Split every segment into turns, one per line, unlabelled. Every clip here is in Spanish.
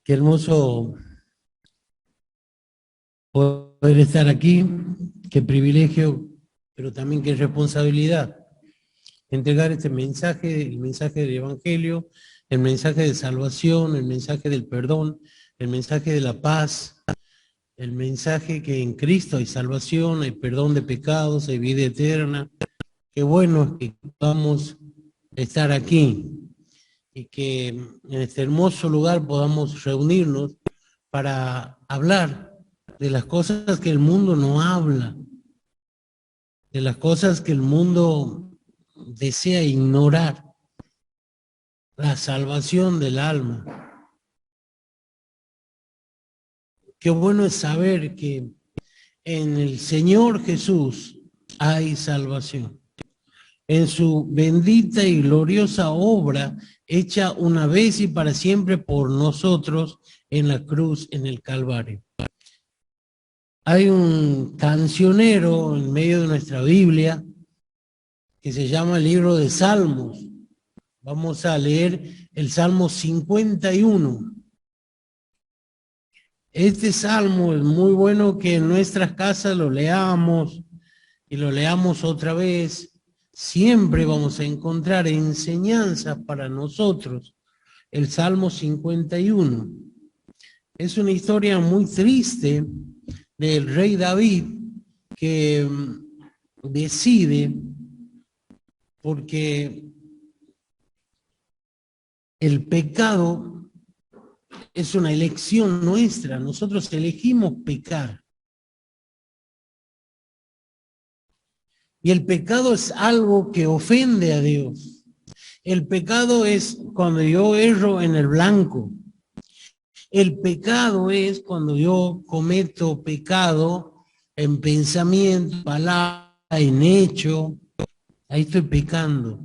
Qué hermoso poder estar aquí, qué privilegio, pero también qué responsabilidad. Entregar este mensaje, el mensaje del Evangelio, el mensaje de salvación, el mensaje del perdón, el mensaje de la paz, el mensaje que en Cristo hay salvación, hay perdón de pecados, hay vida eterna. Qué bueno es que podamos estar aquí y que en este hermoso lugar podamos reunirnos para hablar de las cosas que el mundo no habla, de las cosas que el mundo desea ignorar, la salvación del alma. Qué bueno es saber que en el Señor Jesús hay salvación. En su bendita y gloriosa obra hecha una vez y para siempre por nosotros en la cruz, en el Calvario. Hay un cancionero en medio de nuestra Biblia que se llama el libro de Salmos. Vamos a leer el Salmo 51. Este salmo es muy bueno que en nuestras casas lo leamos y lo leamos otra vez. Siempre vamos a encontrar enseñanzas para nosotros. El Salmo 51. Es una historia muy triste del rey David que decide, porque el pecado es una elección nuestra, nosotros elegimos pecar. Y el pecado es algo que ofende a Dios. El pecado es cuando yo erro en el blanco. El pecado es cuando yo cometo pecado en pensamiento, palabra, en hecho. Ahí estoy pecando.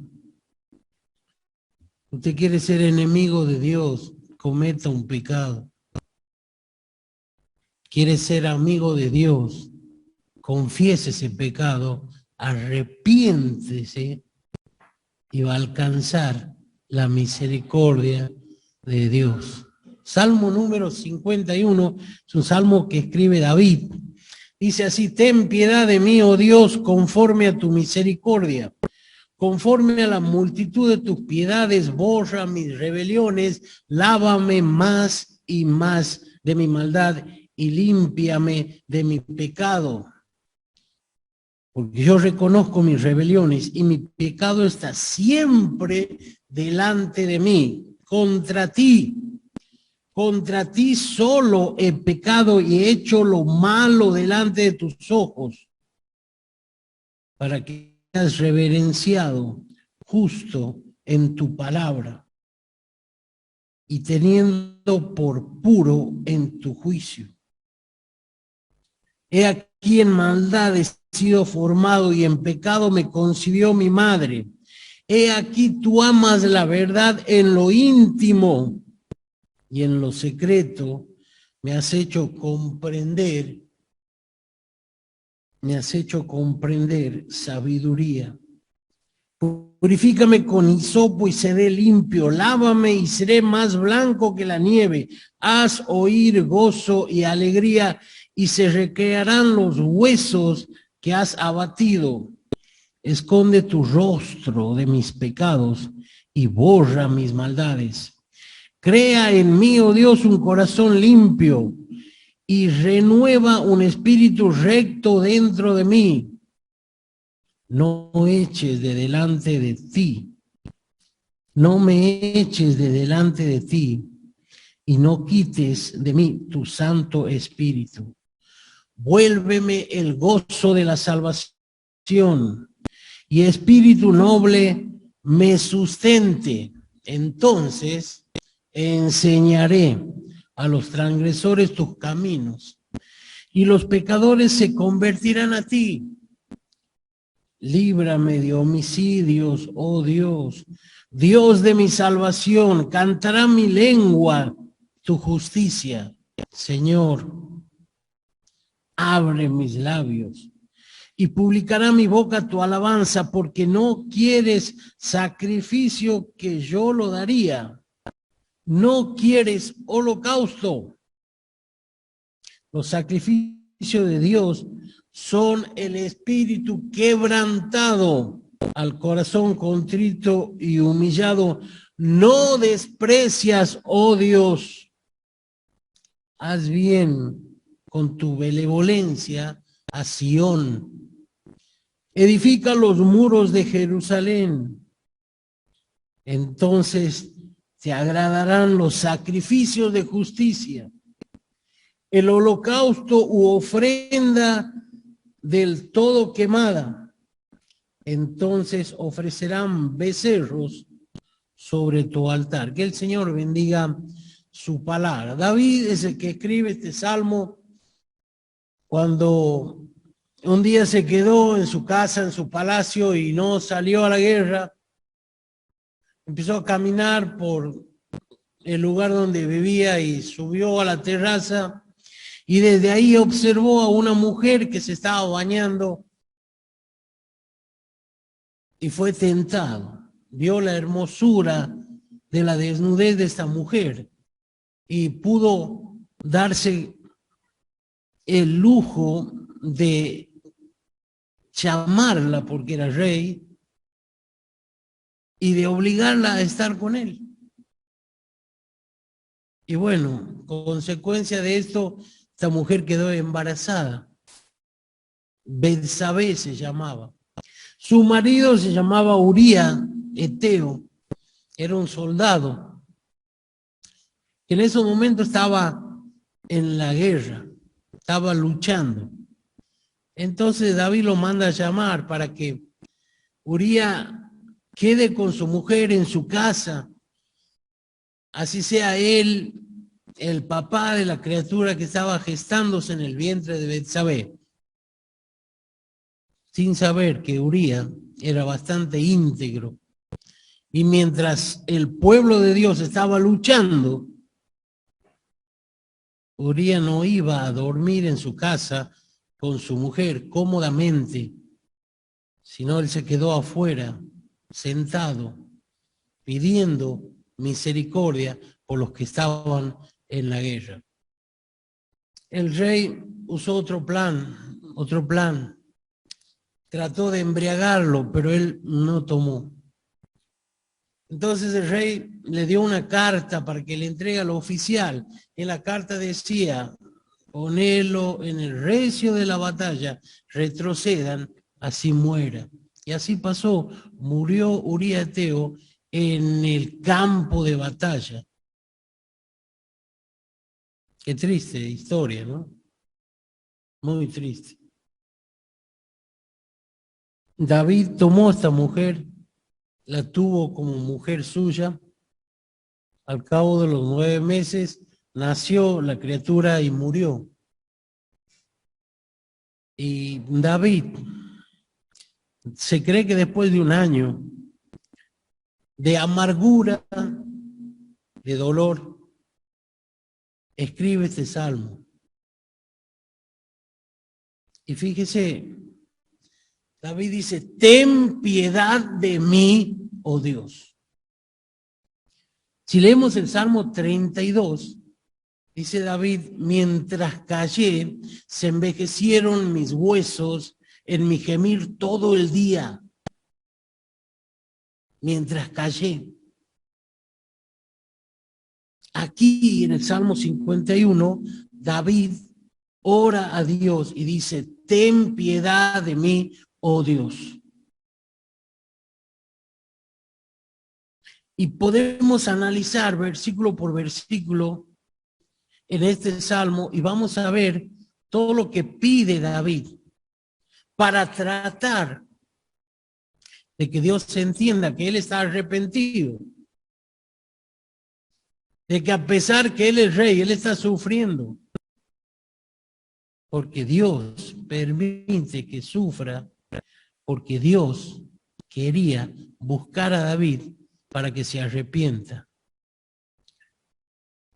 Usted quiere ser enemigo de Dios, cometa un pecado. Quiere ser amigo de Dios, confiese ese pecado, arrepiéntese y va a alcanzar la misericordia de Dios. Salmo número 51 es un salmo que escribe David. Dice así: ten piedad de mí, oh Dios, conforme a tu misericordia. Conforme a la multitud de tus piedades, borra mis rebeliones, lávame más y más de mi maldad y límpiame de mi pecado. Porque yo reconozco mis rebeliones y mi pecado está siempre delante de mí. Contra ti solo he pecado y he hecho lo malo delante de tus ojos, para que seas reverenciado justo en tu palabra y teniendo por puro en tu juicio. He aquí en maldad he sido formado y en pecado me concibió mi madre. He aquí tú amas la verdad en lo íntimo y en lo secreto me has hecho comprender sabiduría. Purifícame con hisopo y seré limpio, lávame y seré más blanco que la nieve. Haz oír gozo y alegría y se recrearán los huesos que has abatido. Esconde tu rostro de mis pecados y borra mis maldades. Crea en mí, oh Dios, un corazón limpio y renueva un espíritu recto dentro de mí. No eches de delante de ti, no me eches de delante de ti y no quites de mí tu Santo Espíritu. Vuélveme el gozo de la salvación y espíritu noble me sustente. Entonces enseñaré a los transgresores tus caminos y los pecadores se convertirán a ti. Líbrame de homicidios, oh Dios, Dios de mi salvación, cantará mi lengua tu justicia. Señor, abre mis labios y publicará mi boca tu alabanza, porque no quieres sacrificio que yo lo daría, no quieres holocausto. Los sacrificios de Dios son el espíritu quebrantado, al corazón contrito y humillado. No desprecias, oh Dios. Haz bien con tu benevolencia a Sión. Edifica los muros de Jerusalén. Entonces te agradarán los sacrificios de justicia. El holocausto u ofrenda del todo quemada. Entonces ofrecerán becerros sobre tu altar. Que el Señor bendiga su palabra. David es el que escribe este salmo cuando un día se quedó en su casa, en su palacio, y no salió a la guerra. Empezó a caminar por el lugar donde vivía y subió a la terraza, y desde ahí observó a una mujer que se estaba bañando y fue tentado. Vio la hermosura de la desnudez de esta mujer y pudo darse el lujo de llamarla porque era rey y de obligarla a estar con él. Y bueno, consecuencia de esto, esta mujer quedó embarazada. Betsabé se llamaba. Su marido se llamaba Uría Eteo, era un soldado que en ese momento estaba en la guerra, estaba luchando. Entonces David lo manda a llamar para que Uría quede con su mujer en su casa, así sea él el papá de la criatura que estaba gestándose en el vientre de Betsabé, sin saber que Uría era bastante íntegro. Y mientras el pueblo de Dios estaba luchando, Uría no iba a dormir en su casa con su mujer cómodamente, sino él se quedó afuera, sentado, pidiendo misericordia por los que estaban en la guerra. El rey usó otro plan. Trató de embriagarlo, pero él no tomó. Entonces el rey le dio una carta para que le entregue a lo oficial. En la carta decía: ponelo en el recio de la batalla, retrocedan, así muera. Y así pasó, murió Uría Eteo en el campo de batalla. Qué triste historia, ¿no? Muy triste. David tomó a esta mujer, la tuvo como mujer suya. Al cabo de los 9 meses nació la criatura y murió. Y David, se cree que después de un año de amargura, de dolor, escribe este salmo. Y fíjese, David dice: ten piedad de mí, oh Dios. Si leemos el Salmo 32, dice David: mientras callé, se envejecieron mis huesos en mi gemir todo el día. Mientras callé. Aquí en el Salmo 51, David ora a Dios y dice: ten piedad de mí, oh Dios. Y podemos analizar versículo por versículo en este salmo y vamos a ver todo lo que pide David para tratar de que Dios se entienda que él está arrepentido, de que a pesar que él es rey, él está sufriendo, porque Dios permite que sufra, porque Dios quería buscar a David para que se arrepienta.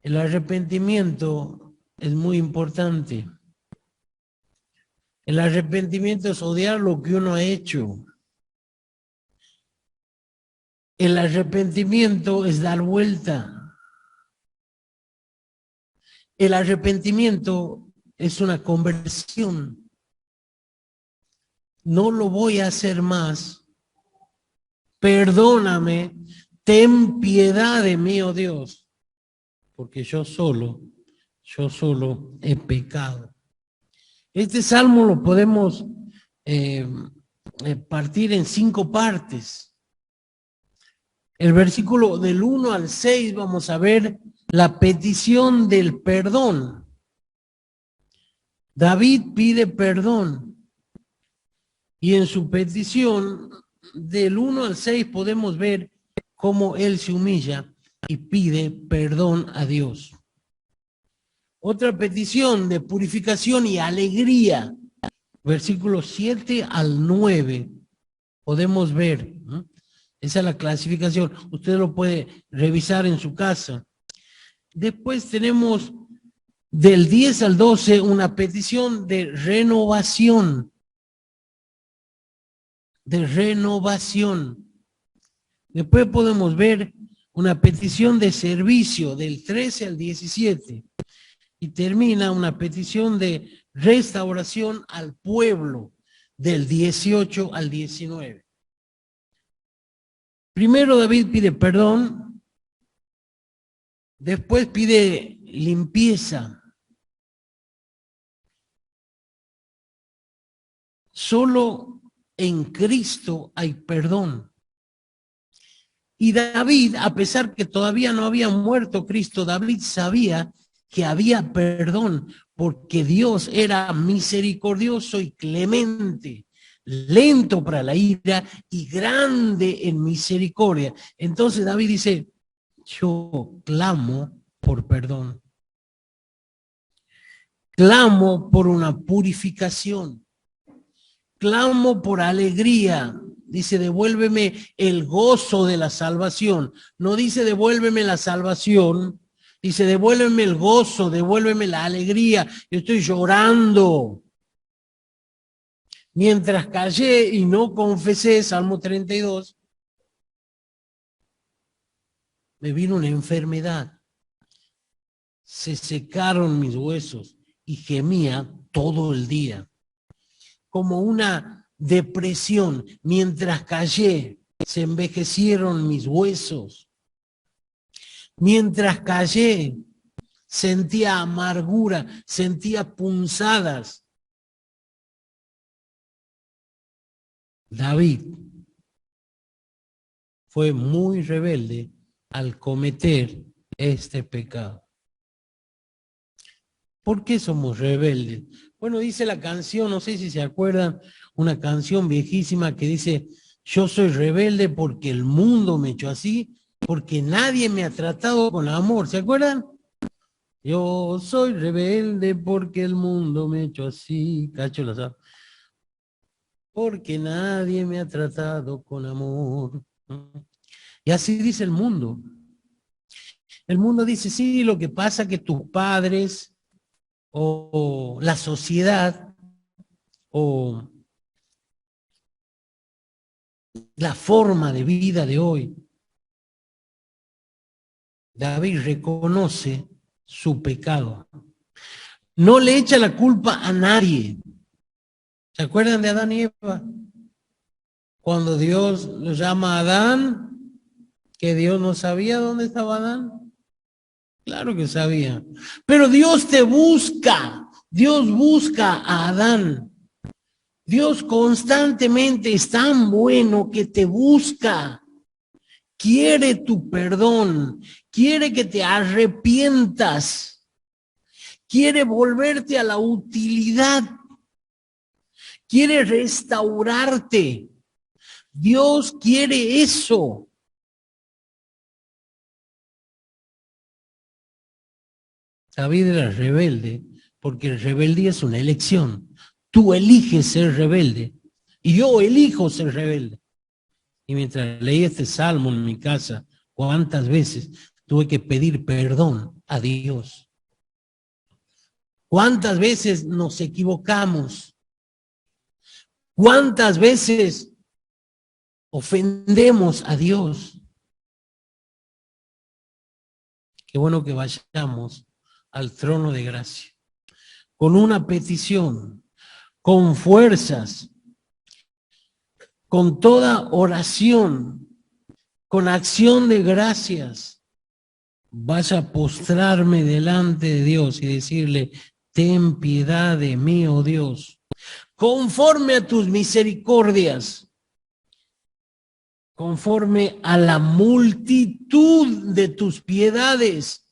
El arrepentimiento es muy importante. El arrepentimiento es odiar lo que uno ha hecho. El arrepentimiento es dar vuelta. El arrepentimiento es una conversión. No lo voy a hacer más. Perdóname, ten piedad de mí, oh Dios, porque yo solo he pecado. Este salmo lo podemos partir en 5 partes. El versículo del 1 al 6 vamos a ver la petición del perdón. David pide perdón y en su petición del 1 al 6 podemos ver cómo él se humilla y pide perdón a Dios. Otra petición de purificación y alegría, versículos 7 al 9, podemos ver, ¿no? Esa es la clasificación. Usted lo puede revisar en su casa. Después tenemos del 10 al 12 una petición de renovación. Después podemos ver una petición de servicio del 13 al 17. Y termina una petición de restauración al pueblo del 18 al 19. Primero David pide perdón, después pide limpieza. Solo en Cristo hay perdón. Y David, a pesar que todavía no había muerto Cristo, David sabía que había perdón, porque Dios era misericordioso y clemente, lento para la ira y grande en misericordia. Entonces David dice, yo clamo por perdón. Clamo por una purificación. Clamo por alegría. Dice, devuélveme el gozo de la salvación. No dice, devuélveme la salvación. Dice, devuélveme el gozo, devuélveme la alegría. Yo estoy llorando. Mientras callé y no confesé, Salmo 32, me vino una enfermedad. Se secaron mis huesos y gemía todo el día. Como una depresión. Mientras callé, se envejecieron mis huesos. Mientras callé, sentía amargura, sentía punzadas. David fue muy rebelde al cometer este pecado. ¿Por qué somos rebeldes? Bueno, dice la canción, no sé si se acuerdan, una canción viejísima que dice, yo soy rebelde porque el mundo me echó así, porque nadie me ha tratado con amor. ¿Se acuerdan? Yo soy rebelde porque el mundo me echó así, cacho la sabe. Porque nadie me ha tratado con amor. Y así dice el mundo. El mundo dice, sí, lo que pasa es que tus padres o la sociedad o la forma de vida de hoy. David reconoce su pecado. No le echa la culpa a nadie. ¿Se acuerdan de Adán y Eva? Cuando Dios los llama a Adán, que Dios no sabía dónde estaba Adán. Claro que sabía. Pero Dios te busca. Dios busca a Adán. Dios constantemente es tan bueno que te busca. Quiere tu perdón. Quiere que te arrepientas. Quiere volverte a la utilidad. Quiere restaurarte. Dios quiere eso. David era rebelde, porque el rebeldía es una elección. Tú eliges ser rebelde y yo elijo ser rebelde. Y mientras leí este salmo en mi casa, ¿cuántas veces tuve que pedir perdón a Dios? ¿Cuántas veces nos equivocamos? ¿Cuántas veces ofendemos a Dios? Qué bueno que vayamos al trono de gracia, con una petición, con fuerzas, con toda oración, con acción de gracias, vas a postrarme delante de Dios y decirle, ten piedad de mí, oh Dios, conforme a tus misericordias, conforme a la multitud de tus piedades,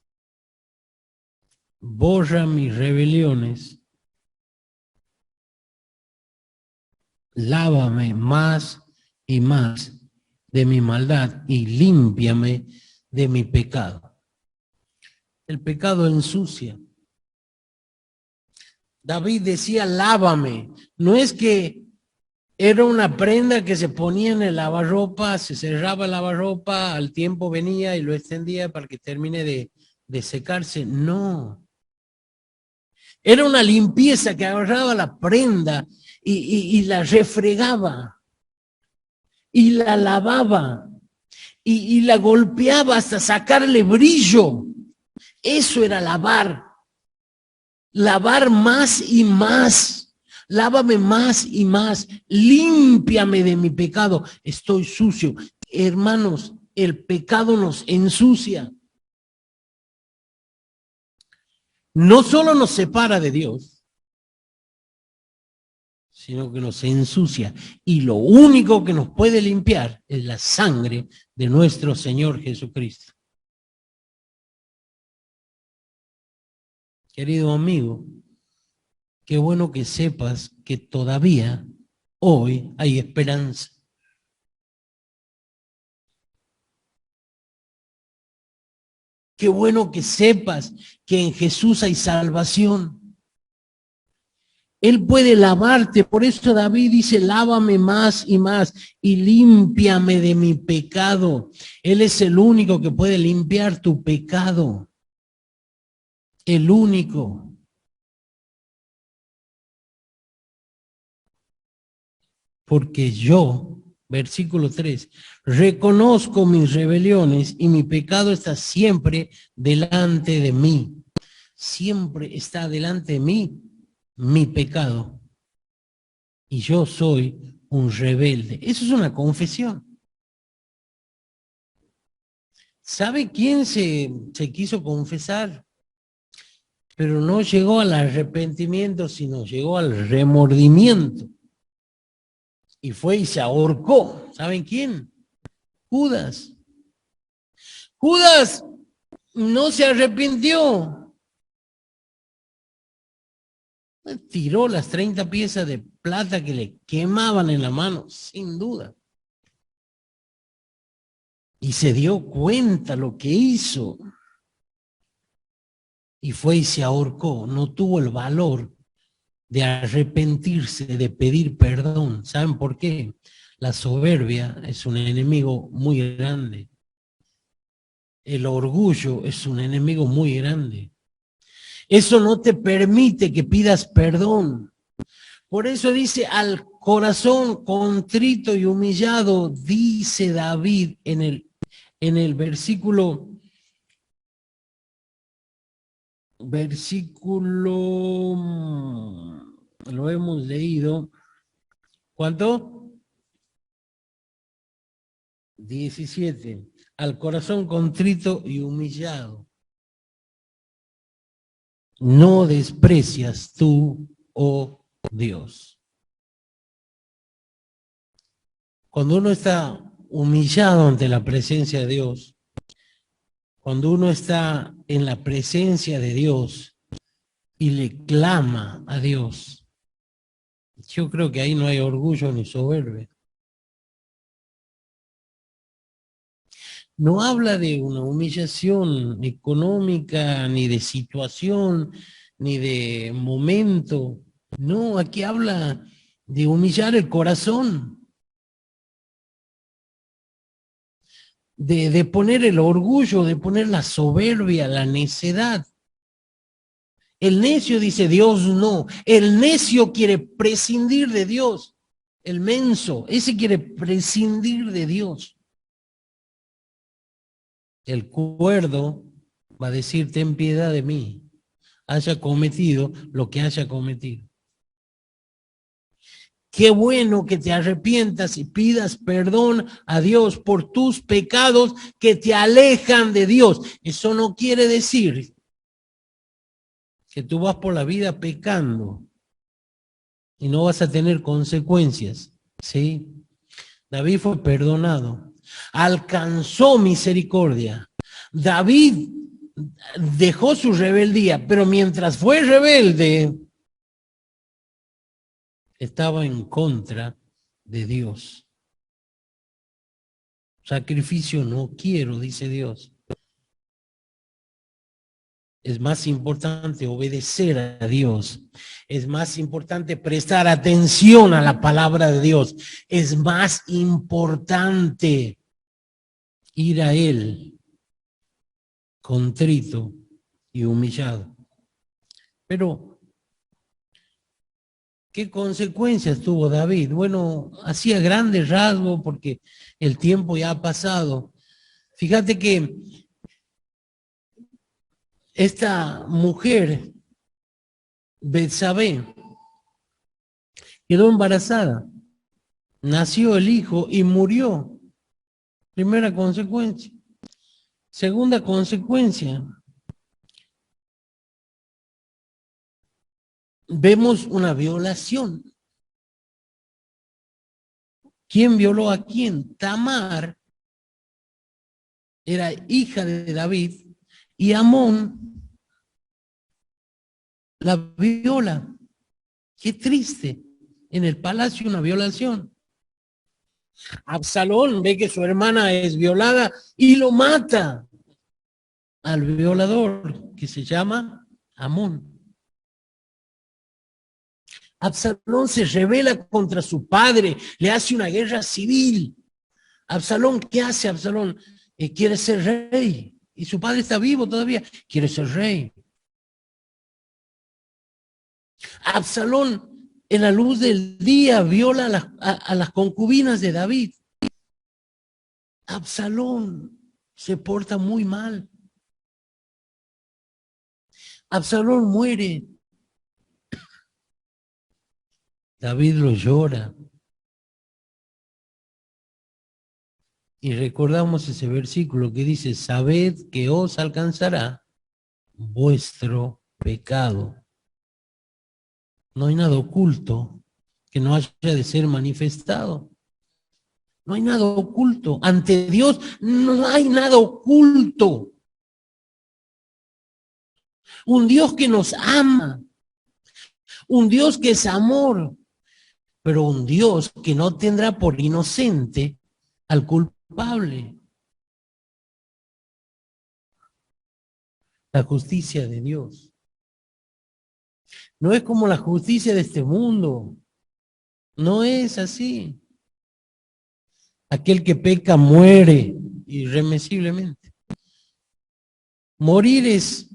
borra mis rebeliones, lávame más y más de mi maldad y límpiame de mi pecado. El pecado ensucia. David decía, lávame. No es que era una prenda que se ponía en el lavarropa, se cerraba el lavarropa, al tiempo venía y lo extendía para que termine de secarse. No. Era una limpieza que agarraba la prenda y la refregaba y la lavaba y la golpeaba hasta sacarle brillo. Eso era lavar. Lavar más y más. Lávame más y más. Límpiame de mi pecado. Estoy sucio. Hermanos, el pecado nos ensucia. No solo nos separa de Dios, sino que nos ensucia. Y lo único que nos puede limpiar es la sangre de nuestro Señor Jesucristo. Querido amigo, qué bueno que sepas que todavía hoy hay esperanza. Qué bueno que sepas que en Jesús hay salvación. Él puede lavarte, por eso David dice, lávame más y más y límpiame de mi pecado. Él es el único que puede limpiar tu pecado. El único. Porque yo, versículo 3, reconozco mis rebeliones y mi pecado está siempre delante de mí. Siempre está delante de mí mi pecado. Y yo soy un rebelde. Eso es una confesión. ¿Sabe quién se quiso confesar? Pero no llegó al arrepentimiento, sino llegó al remordimiento. Y fue y se ahorcó. ¿Saben quién? Judas. Judas no se arrepintió. Tiró las 30 piezas de plata que le quemaban en la mano, sin duda. Y se dio cuenta lo que hizo. Y fue y se ahorcó. No tuvo el valor de arrepentirse, de pedir perdón. ¿Saben por qué? La soberbia es un enemigo muy grande. El orgullo es un enemigo muy grande. Eso no te permite que pidas perdón. Por eso dice, al corazón contrito y humillado, dice David en el versículo, lo hemos leído, ¿cuánto? 17. Al corazón contrito y humillado, no desprecias tú, oh Dios. Cuando uno está humillado ante la presencia de Dios, cuando uno está en la presencia de Dios y le clama a Dios, yo creo que ahí no hay orgullo ni soberbia. No habla de una humillación económica, ni de situación, ni de momento. No, aquí habla de humillar el corazón. De poner el orgullo, de poner la soberbia, la necedad. El necio dice, Dios no. El necio quiere prescindir de Dios. El menso, ese quiere prescindir de Dios. El cuerdo va a decir, ten piedad de mí. haya cometido lo que haya cometido. Qué bueno que te arrepientas y pidas perdón a Dios por tus pecados que te alejan de Dios. Eso no quiere decir que tú vas por la vida pecando y no vas a tener consecuencias, ¿sí? David fue perdonado, alcanzó misericordia. David dejó su rebeldía, pero mientras fue rebelde, estaba en contra de Dios. Sacrificio no quiero, dice Dios. Es más importante obedecer a Dios. Es más importante prestar atención a la palabra de Dios. Es más importante ir a Él contrito y humillado. Pero, ¿qué consecuencias tuvo David? Bueno, hacía grandes rasgos porque el tiempo ya ha pasado. Fíjate que esta mujer, Betsabé, quedó embarazada, nació el hijo y murió. Primera consecuencia. Segunda consecuencia, vemos una violación. ¿Quién violó a quién? Tamar era hija de David y Amón la viola. Qué triste. En el palacio una violación. Absalón ve que su hermana es violada y lo mata al violador que se llama Amón. Absalón se rebela contra su padre, le hace una guerra civil. Absalón, ¿qué hace Absalón? Quiere ser rey. Y su padre está vivo todavía, quiere ser rey. Absalón, en la luz del día, viola a las concubinas de David. Absalón se porta muy mal. Absalón muere. David lo llora. Y recordamos ese versículo que dice, sabed que os alcanzará vuestro pecado. No hay nada oculto que no haya de ser manifestado. No hay nada oculto. Ante Dios no hay nada oculto. Un Dios que nos ama. Un Dios que es amor. Pero un Dios que no tendrá por inocente al culpable. La justicia de Dios no es como la justicia de este mundo. No es así. Aquel que peca muere irremisiblemente. Morir es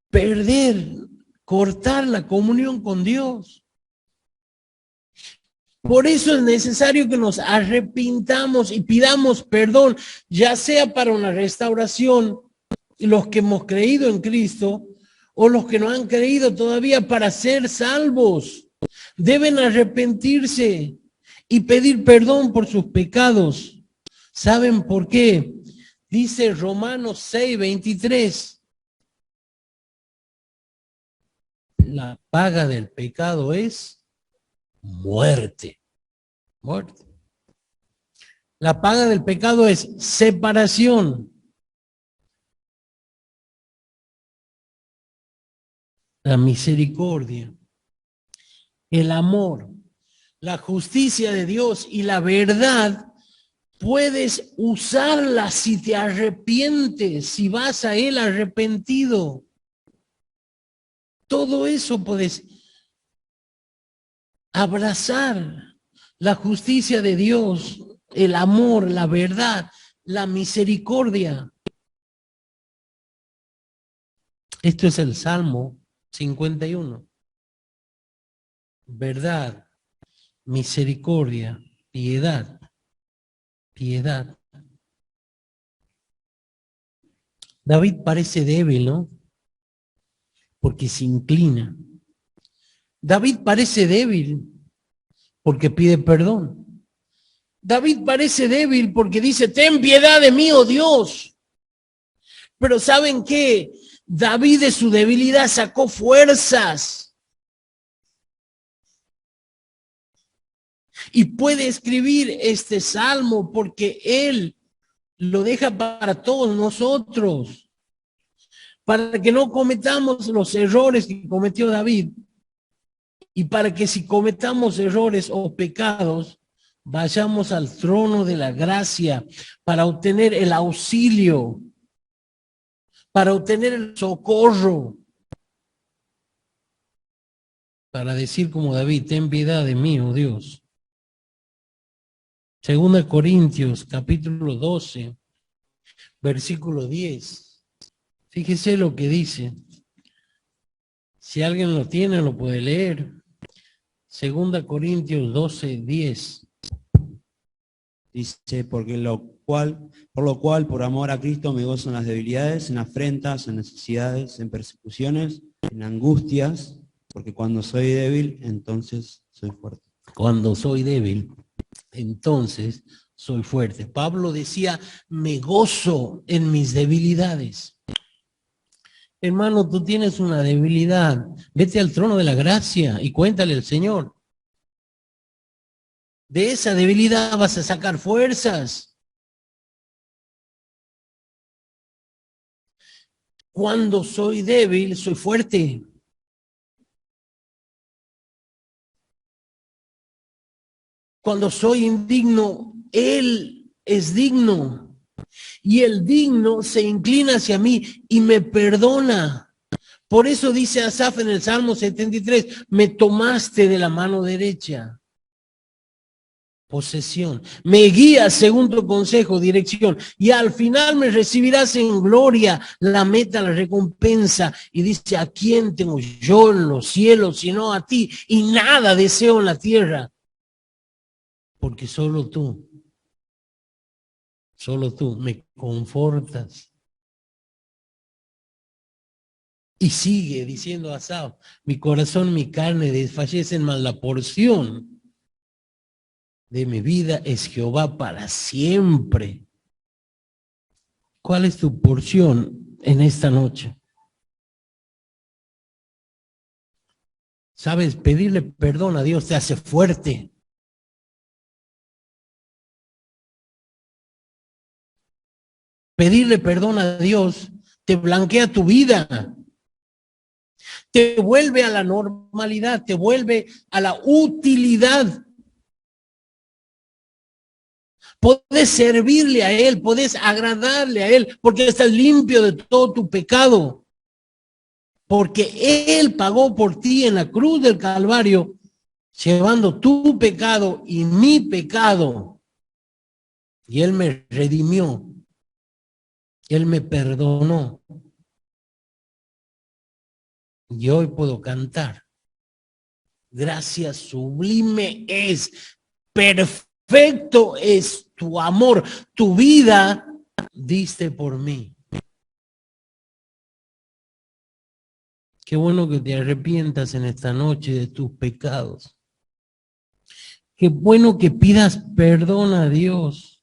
perder, cortar la comunión con Dios. Por eso es necesario que nos arrepintamos y pidamos perdón, ya sea para una restauración, los que hemos creído en Cristo, o los que no han creído todavía para ser salvos. Deben arrepentirse y pedir perdón por sus pecados. ¿Saben por qué? Dice Romanos 6:23. La paga del pecado es muerte. Muerte. La paga del pecado es separación. La misericordia, el amor, la justicia de Dios y la verdad, puedes usarla si te arrepientes, si vas a Él arrepentido. Todo eso puedes abrazar, la justicia de Dios, el amor, la verdad, la misericordia. Esto es el Salmo 51. Verdad, misericordia, piedad, piedad. David parece débil, ¿no? porque se inclina. David parece débil porque pide perdón. David parece débil porque dice, ten piedad de mí, oh Dios. Pero ¿saben qué? David de su debilidad sacó fuerzas. Y puede escribir este salmo porque él lo deja para todos nosotros. Para que no cometamos los errores que cometió David. Y para que si cometamos errores o pecados, vayamos al trono de la gracia para obtener el auxilio, para obtener el socorro, para decir como David, ten piedad de mí, oh Dios. Segunda Corintios, capítulo 12, versículo 10. Fíjese lo que dice. Si alguien lo tiene, lo puede leer. Segunda Corintios 12, 10.
Dice, por lo cual, por amor a Cristo me gozo en las debilidades, en afrentas, en necesidades, en persecuciones, en angustias, porque cuando soy débil, entonces soy fuerte.
Cuando soy débil, entonces soy fuerte. Pablo decía, me gozo en mis debilidades. Hermano, tú tienes una debilidad. Vete al trono de la gracia y cuéntale al Señor. De esa debilidad vas a sacar fuerzas. Cuando soy débil, soy fuerte. Cuando soy indigno, Él es digno. Y el digno se inclina hacia mí y me perdona. Por eso dice Asaf en el Salmo 73, me tomaste de la mano derecha. Posesión. Me guías según tu consejo, dirección. Y al final me recibirás en gloria, la meta, la recompensa. Y dice, ¿a quién tengo yo en los cielos sino a ti? Y nada deseo en la tierra. Porque solo tú me confortas. Y sigue diciendo Asaf, mi corazón, mi carne desfallecen, mas la porción de mi vida es Jehová para siempre. ¿Cuál es tu porción en esta noche? ¿Sabes? Pedirle perdón a Dios te hace fuerte. Pedirle perdón a Dios te blanquea tu vida. Te vuelve a la normalidad, te vuelve a la utilidad. Podés servirle a Él, podés agradarle a Él, porque estás limpio de todo tu pecado. Porque Él pagó por ti en la cruz del Calvario, llevando tu pecado y mi pecado. Y Él me redimió. Él me perdonó. Y hoy puedo cantar. Gracias sublime es, perfecto es tu amor, tu vida diste por mí. Qué bueno que te arrepientas en esta noche de tus pecados. Qué bueno que pidas perdón a Dios.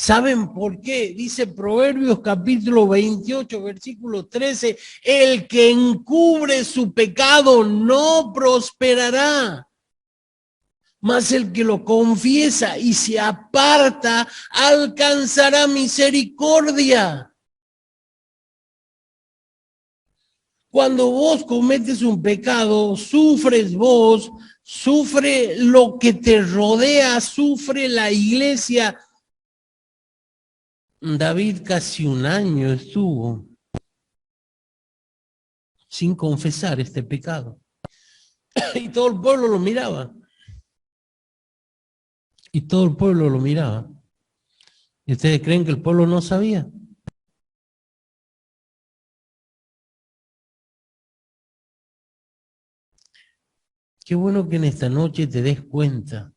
¿Saben por qué? Dice Proverbios capítulo 28, versículo 13, el que encubre su pecado no prosperará, mas el que lo confiesa y se aparta alcanzará misericordia. Cuando vos cometes un pecado, sufres vos, sufre lo que te rodea, sufre la iglesia. David casi un año estuvo sin confesar este pecado. Y todo el pueblo lo miraba. Y todo el pueblo lo miraba. ¿Y ustedes creen que el pueblo no sabía? Qué bueno que en esta noche te des cuenta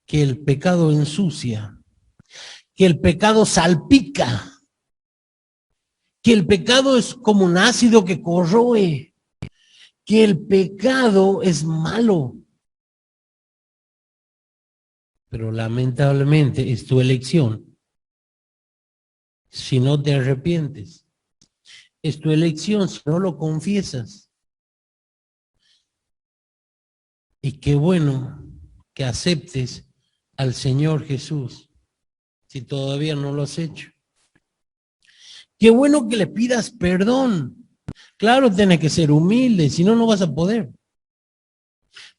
que el pecado ensucia, que el pecado salpica, que el pecado es como un ácido que corroe, que el pecado es malo. Pero lamentablemente es tu elección. Si no te arrepientes, es tu elección si no lo confiesas. Y qué bueno que aceptes al Señor Jesús si todavía no lo has hecho. Qué bueno que le pidas perdón. Claro, tienes que ser humilde, si no, no vas a poder.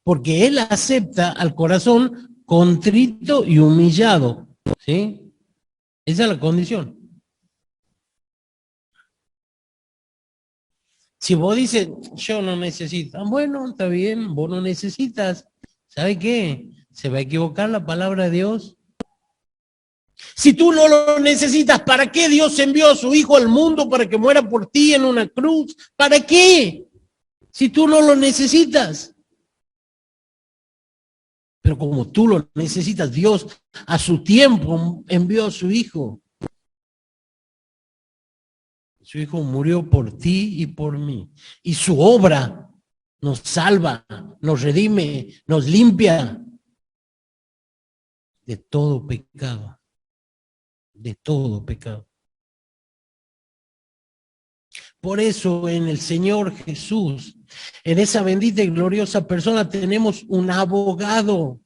Porque Él acepta al corazón contrito y humillado. ¿Sí? Esa es la condición. Si vos dices, yo no necesito, bueno, está bien, vos no necesitas. ¿Sabe qué? Se va a equivocar la palabra de Dios. Si tú no lo necesitas, ¿para qué Dios envió a su Hijo al mundo para que muera por ti en una cruz? ¿Para qué? Si tú no lo necesitas. Pero como tú lo necesitas, Dios a su tiempo envió a su Hijo. Su Hijo murió por ti y por mí. Y su obra nos salva, nos redime, nos limpia de todo pecado. De todo pecado. Por eso en el Señor Jesús, en esa bendita y gloriosa persona, tenemos un abogado.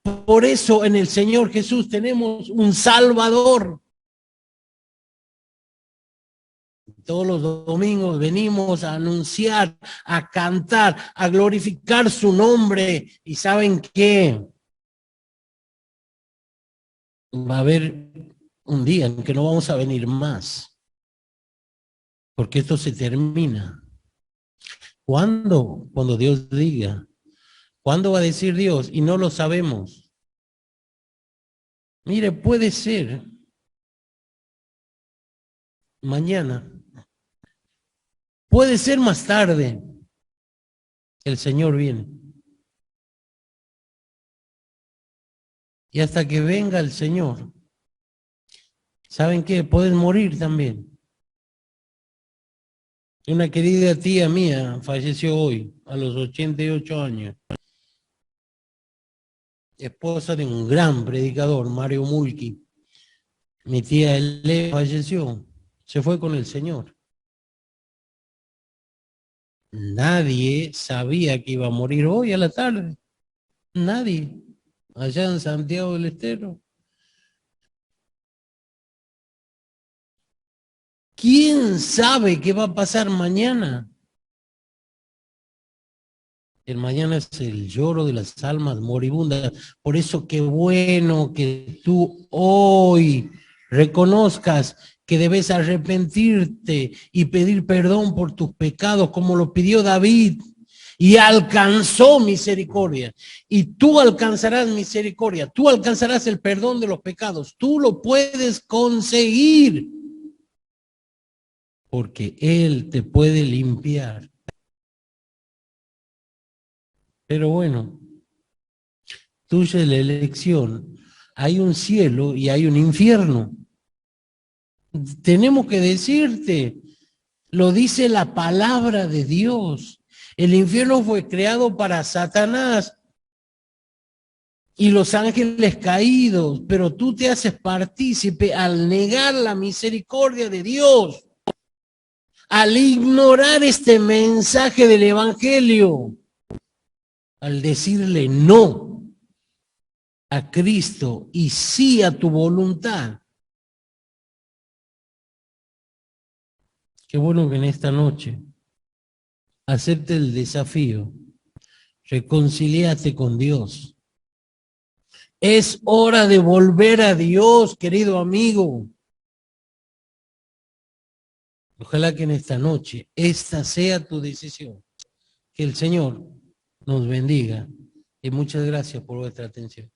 Por eso en el Señor Jesús tenemos un Salvador. Todos los domingos venimos a anunciar, a cantar, a glorificar su nombre. ¿Y saben qué? Va a haber un día en que no vamos a venir más, porque esto se termina. ¿Cuándo? Cuando Dios diga. ¿Cuándo va a decir Dios? Y no lo sabemos. Mire, puede ser mañana. Puede ser más tarde. El Señor viene. Y hasta que venga el Señor, ¿saben qué? Pueden morir también. Una querida tía mía falleció hoy, a los 88 años. Esposa de un gran predicador, Mario Mulki. Mi tía Ele falleció, se fue con el Señor. Nadie sabía que iba a morir hoy a la tarde. Nadie. Allá en Santiago del Estero. ¿Quién sabe qué va a pasar mañana? El mañana es el lloro de las almas moribundas. Por eso qué bueno que tú hoy reconozcas que debes arrepentirte y pedir perdón por tus pecados, como lo pidió David, y alcanzó misericordia. Y tú alcanzarás misericordia, tú alcanzarás el perdón de los pecados, tú lo puedes conseguir, porque Él te puede limpiar. Pero bueno, tuya es la elección. Hay un cielo y hay un infierno. Tenemos que decirte, lo dice la palabra de Dios. El infierno fue creado para Satanás y los ángeles caídos, pero tú te haces partícipe al negar la misericordia de Dios, al ignorar este mensaje del Evangelio, al decirle no a Cristo y sí a tu voluntad. Qué bueno que en esta noche acepte el desafío, reconciliate con Dios. Es hora de volver a Dios, querido amigo. Ojalá que en esta noche esta sea tu decisión. Que el Señor nos bendiga y muchas gracias por vuestra atención.